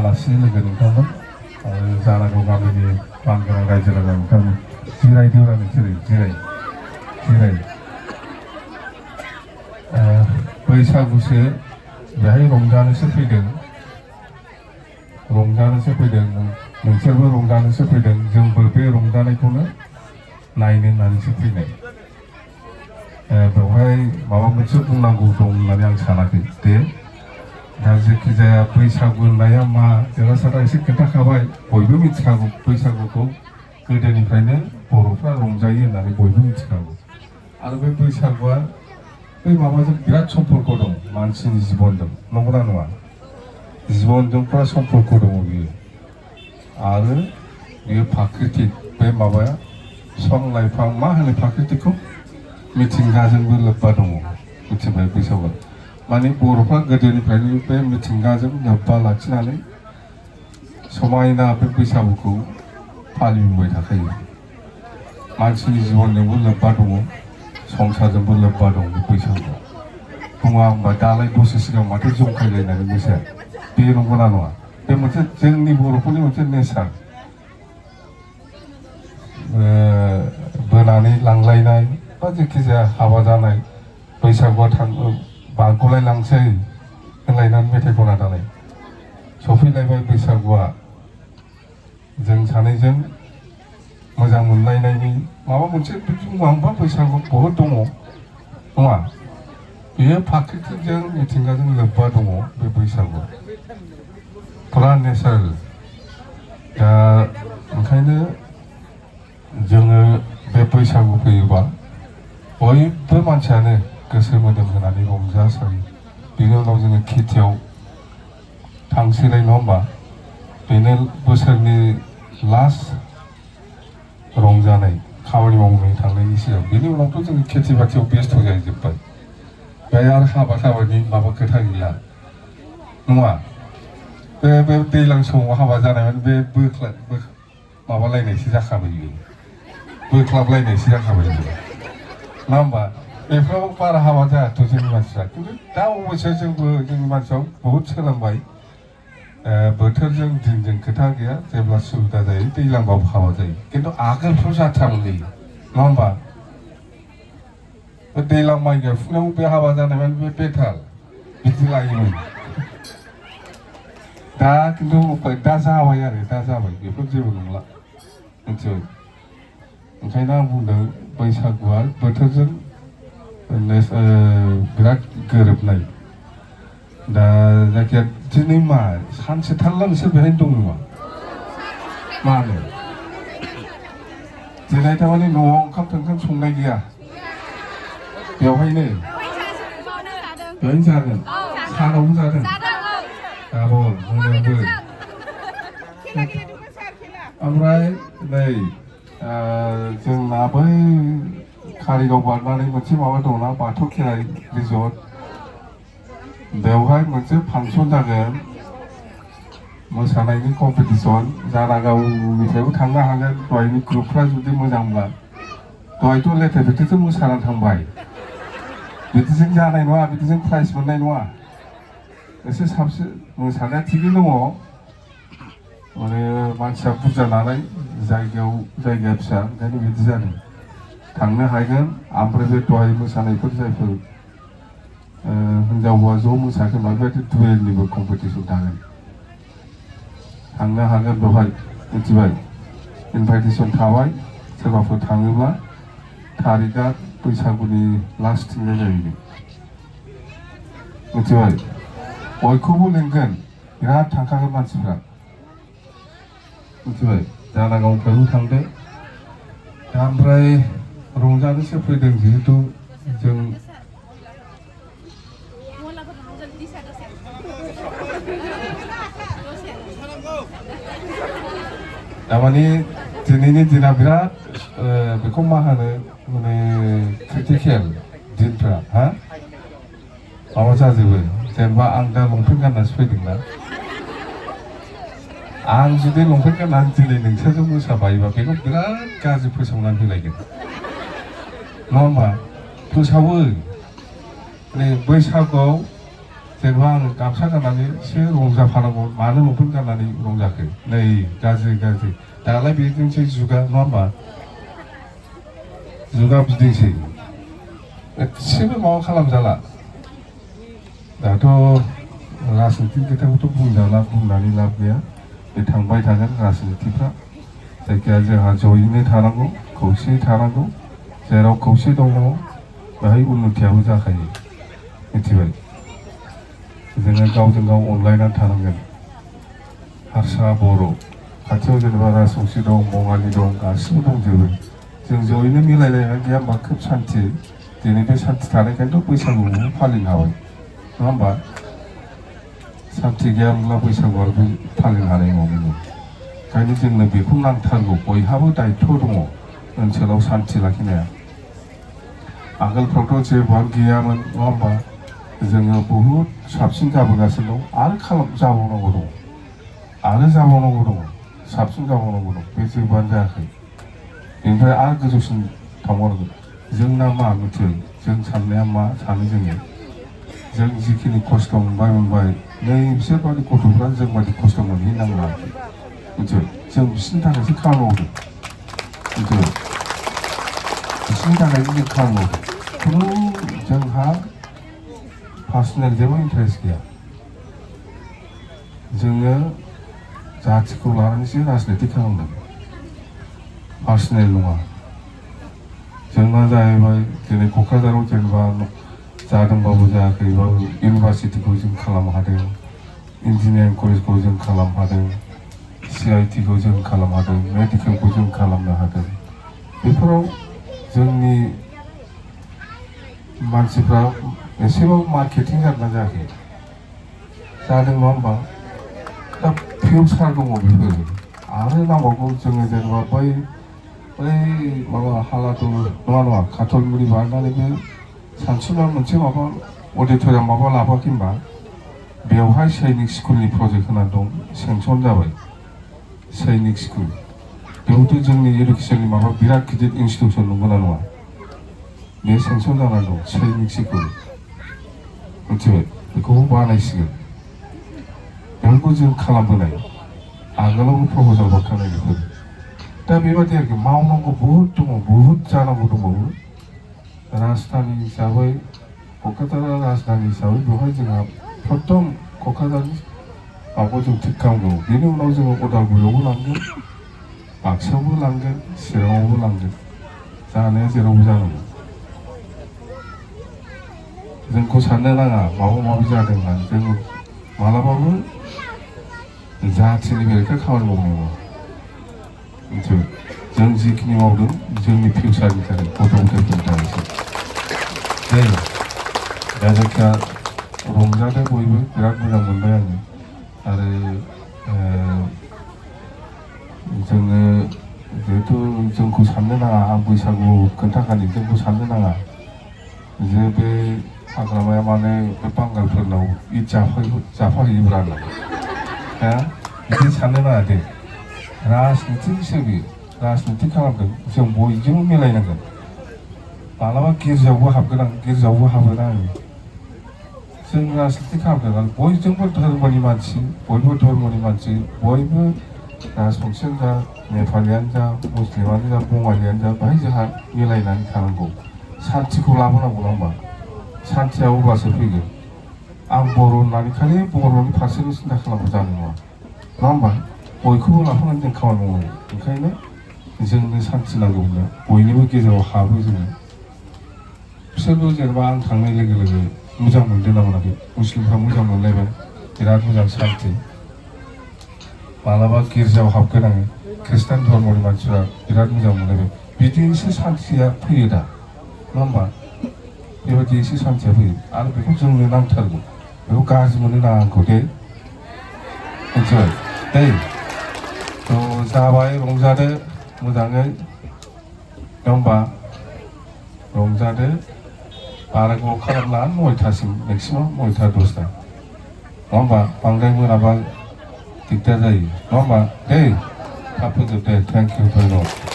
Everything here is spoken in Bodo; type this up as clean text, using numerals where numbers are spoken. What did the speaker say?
आलासि लोगो नोंथांमोन जानांगौ गामिनि बानगोनां रायजो राजा नोंथांमोन जिरायदोब्ला नोंसोरो जिराय बैसागुसो बेहाय रंजानोसो फैदों नोंसोरबो रंजानोसो फैदों जोंबो बे रंजानायखौनो नायनो होननानैसो फैनाय बेवहाय माबा मोनसे बुंनांगौ दं होननानै आं सानाखै दे दा जेखि जाया बैसागु होननाया मा देरहासारा एसे खोन्थाखाबाय बयबो मिथिखागौ बैसागुखौ गोदोनिफ्रायनो बर'फ्रा रंजायो होननानै बयबो मिथिखागौ आरो बे बैसागुआ बै माबाजों बिराद सम्पर्क दं मानसिनि जिबनजों नंगौना नङा जिबनजों पुरा सम्पर्क दङ बियो आरो बियो प्राकृतिक बे माबाया बिफां लाइफां मा होनो प्राकृतिकखौ मिथिंगाजोंबो लोब्बा दङ मिथिबाय बैसागुआ माने बर'फ्रा गोदोनिफ्रायनो बे मिथिंगाजों लोब्बा लाखिनानै समायना बे बैसागुखौ फालिबोबाय थाखायो मानसिनि जिबनजोंबो लोब्बा दङ संसारजोंबो लोब्बा दं बे बैसागुआ बुङा होमबा दालाय दसे सिगां माथो जंखायलायनानै मोसाया बे नंगौना नङा बे मोनसे जोंनि बर'फोरनि मोनसे नेचार बोनानै लांलायनाय बा जेखि जाया हाबा जानाय बैसागुआ बारग'लायलांसै होनलायनानै मेथाइ खना दालाय सफैलायबाय बैसागुआ जों सानैजों मोजां मोनलायनायनि माबा मोनसे बुंबा बैसागु बहुद दङ नङा बेयो प्राकृतिकजों मिथिंगाजों लोब्बा दङ बे बैसागुआ पुरा नेचारेल दा ओंखायनो जोङो बे बैसागु फैयोबा बयबो मानसियानो गोसो मोदोम होनानै रंजासायो बेनि उनाव जोङो खेथियाव थांसैलाय नङा होमबा बेनो बोसोरनि लास्ट रंजानाय खामानि मावनो थांनायनि सिगां बेनि उनावथ' जोङो खेथि बाथियाव बेस्थ' जाहैजोब्बाय बेहाय आरो हाबानि माबा खोथा गैला नङा बे दैज्लां समाव हाबा जानायमोन बे माबालायनायसो जाखाबाय बियो बोख्लाबलायनायसो जाखाबाय बियो नङा होमबा बेफ्राव बारा हाबा जायाथ' जोंनि मानसिफ्रा खिन्थु दा अबयस्से जोंबो जोंनि मानसियाव बहुद सोलोंबाय बोथोरजों दिनजों खोथा गैया जेब्ला सुबिदा जायो दैज्लांबाबो हाबा जायो खिन्थु आगोलफ्राव जाथारोमोनलै नङा होमबा बे दैज्लां माइ गायफुनायाव बे हाबा जानायमोन बे बेथाल बिदि लायोमोन दा खिन्थु दा जाबाय बेफोर जेबो नंला मिथिबाय ओंखायनो आं बुंदों बैसागुआ बोथोरजों बिराद गोरोबनाय दा जायखिया दिनै मा सानसे थारला नोंसोर बेहायनो दं नामा मा होनो दिनै थारमाने न'आव ओंखाम संनाय गैया बेवहायनो जागोन सानावबो जादों गाबोन मोनायावबो ओमफ्राय नै जोंना बै कारिगाव बारनानै मोनसे माबा दंना बाथौ खेराइ रिजर्ट बेवहाय मोनसे फांसन जागोन मोसानायनि कम्पिटिसन जानागावनिफ्रायबो थांनो हागोन दहायनि ग्रुपफ्रा जुदि मोजांब्ला दहायथ' लेथेर फेथेरजों मोसानानै थांबाय बिदिजों जानाय नङा बिदिजों प्राइज मोननाय नङा एसे साबसिन मोसानाया थिगैनो दङ माने मानसिया बुरजा नालाय जायगाया फिसा ओंखायनो बिदि जादों थांनो हागोन ओमफ्राय बे दहाय मोसानायफोर जायफोर हिन्जाव हौवा ज' मोसाखोन बेबायदि दुवेलनिबो कम्पिटिसन थागोन थांनो हागोन बेवहाय मिथिबाय इनभाइटेसन थाबाय सोरबाफोर थाङोब्ला थारिखआ बैसागुनि लास्ट थिंजाय जाहैगोन मिथिबाय बयखौबो लेंगोन बिराद थांखागोन मानसिफ्रा मिथिबाय जानागावनिफ्रायबो थांदो दा ओमफ्राय रंजानोसो फैदों जिहेतु जों तारमाने दिनैनि दिना बिराद बेखौ मा होनो माने क्रिटिकेल दिनफ्रा हा माबा जाजोबो जेनेबा आं दा लंपेन्ट गाननासो फैदोंना आं जुदि लंपेन्ट गाननानै दिनै नोंसोरजों मोसाबायोबा बेखौ बिराद गाज्रि फोसावनानै होलायगोन नङा होमबा फोसावो माने बैसागुआव जेनेबा आं गामसा गाननानैसो रंजाफानांगौ मानो लंपेन्ट गाननानै रंजाखो नै गाज्रि गाज्रि दालाय बिदिनोसै जुगा नङा होमबा जुगा बिदिनोसै एसेबो माबा खालामजाला दाथ' राजनितिनि खोथाखौथ' बुंजाला बुंनानै लाब गैया बे थांबाय थागोन राजनितिफ्रा जायखिया जोंहा जयैनो थानांगौ खौसेयै थानांगौ जेराव खौसे दङ बेहाय उन्नतियाबो जाखायो मिथिबाय जोङो गावजों गाव अनलायनानै थानांगोन हारसा बर' खाथियाव जेनेबा राजबंसि दं बङालि दं गासिबो दंजोबो जों जयैनो मिलायलायनानै गैया होमबा खोब सान्थि दिनै बे सान्थि थानायखायनोथ' बैसागुखौ फालिनो हाबाय नङा होमबा सान्थि गैयामोनब्ला बैसागुआबो फालिनो हानाय नङामोन ओंखायनो जोंनो बेखौ नांथारगौ बयहाबो दायित्थ' दङ ओनसोलाव सान्थि लाखिनाया आगोलफ्रावथ' जेबोआनो गैयामोन नङा होमबा जोङो बहुद साबसिन जाबोगासिनो दं आरो जाबावनांगौ दं आरो जाबावनांगौ दङ साबसिन जाबावनांगौ दं बे जेबोआनो जायाखै बेनिफ्राय आरो गोजौसिन थांबावनांगौ जोंना मा मिथियो जों साननाया मा सानो जों जिखिनि खस्थ' मोनबाय नै बिसोरबादि गथ'फ्रा जोंबादि खस्थ' मोनहैनांला मिथिबाय जों बिसोरनि थाखायसो खामानि मावदों मिथिबाय बिसोरनि थाखायसो जों खामानि मावदों खुनु जोंहा पार्सनेल जेबो इन्टारेस्ट गैया जोङो जाथिखौ लानानैसो राजनिति खालामदों पार्सनेल नङा जोंना जाहैबाय दिनै क'क्राझाराव जेनेबा जादोंबाबो जायाखैबाबो इउनिभार्सिटिखौ जों खालामनो हादों इन्जिनियारिं कलेजखौ जों खालामनो हादों CITखौ जों खालामनो हादों मेडिकेलखौ जों खालामनो हादों बेफोराव जोंनि मानसिफ्रा एसेबाबो मार्केटिं जादोंना जायाखै जादों नङा होमबा दा फिउचार दङ बेफोर आरो नांबावगौ जोङो जेनेबा बै माबा हालादु नङा काटलगुरि बारनानैबो सानसुमा मोनसे माबा अडिट'रियाम माबा लाबोआखै होनबा बेवहाय सैनिक स्कुलनि प्रजेक्ट होनानै दं सेंसन जाबाय सैनिक स्कुल बेयावथ' जोंनि इडुकेसननि माबा बिराद गिदिर इनस्टिटिउसन नंगौना नङा बे सेंसन जानानै दं सैनिक स्कुल मिथिबाय बेखौबो बानायसिगोन बेफोरखौ जों खालामबोनाय आगोलावबो प्रप'जाल हरखानाय बेफोर दा बेबादि आरोखि मावनांगौ बहुद दङ बहुद जानांगौ दंबावो राजधानी हिसाबै क'क्राझारा राजधानी हिसाबै बेवहाय जोंहा प्रथम क'क्राझारनि माबाखौ जों थिग खालामगौ बेनि उनाव जोङो उदालगुरियावबो लांगोन बाक्सायावबो लांगोन चिराङावबो लांगोन जानाया जेरावबो जानांगौ जोंखौ साननो नाङा माबा माबि जादों होननानै जों मालाबाबो जाथिनि बेरेखा खामानि मावनाय नङा मिथिबाय जों जिखिनि मावदों जोंनि फिउचारनि थाखाय गथ' गथायफोरनि थाखायसो दे दा जायखिया रंजादों बयबो बिराद मोजां मोनबाय आङो आरो जोङो जिहेथु जोंखौ साननो नाङा आं बैसागु खोन्थाखानि जोंखौ साननो नाङा जे बे हाग्रामाया माने बे बांगालफोरनाव इद जाफाहैयोब्रा होननानै बिदि साननो नाङा दे राजनितिसो बेयो राजनिति खालामदों जों बयजोंबो मिलायनांगोन मालाबा गिर्जायावबो हाबगोन आं गिर्जायावबो हाबोना आङो जों राजनिति खालामदों आरो बयजोंबो धर्मनि मानसि बयबो धर्मनि मानसि बयबो राजबंसियानो जा नेपालियानो जा मुस्लिमानो जा बङालियानो जा बाहाय जोंहा मिलायनानै थानांगौ सान्थिखौ लाबोनांगौ नङा होमबा सान्थिया अब्लासो फैगोन आं बर' होननानै खालि बर'नि फारसेल' सिन्था खालामबा जानाय नङा होमबा बयखौबो लाफानानै जों खामानि मावनांगौ ओंखायनो जोंनो सान्थि नांगौब्ला बयनिबो गेजेराव हाबो जोङो बिसोरबो जेनेबा आं थांनाय लोगो लोगो मोजां मोनदों ना मोनाखै मुस्लिमफ्रा मोजां मोनलायबाय बिराद मोजां सान्थि मालाबा गिर्जायाव हाबगोन आङो खृष्टान धर्मनि मानसिफ्रा बिराद मोजां मोनलायबाय बिदिसो सान्थिया फैयो दा नङा होमबा बेबायदि एसे सान्थिया फैयो आरो बेखौ जोंनो नांथारगौ बेखौ गाज्रि मोननो नाङा आंखौ दे मिथिबाय दै थ' जाबाय रंजादो मोजाङै नङा होमबा रंजादो बारा गोबाव खालामला 9थासिम मेक्सिमाम 9था 10था नङा होमबा बांद्राय मोनाबा दिगदार जायो नङा होमबा दे थाब फोजोब दे थेंक इउ भेरि माच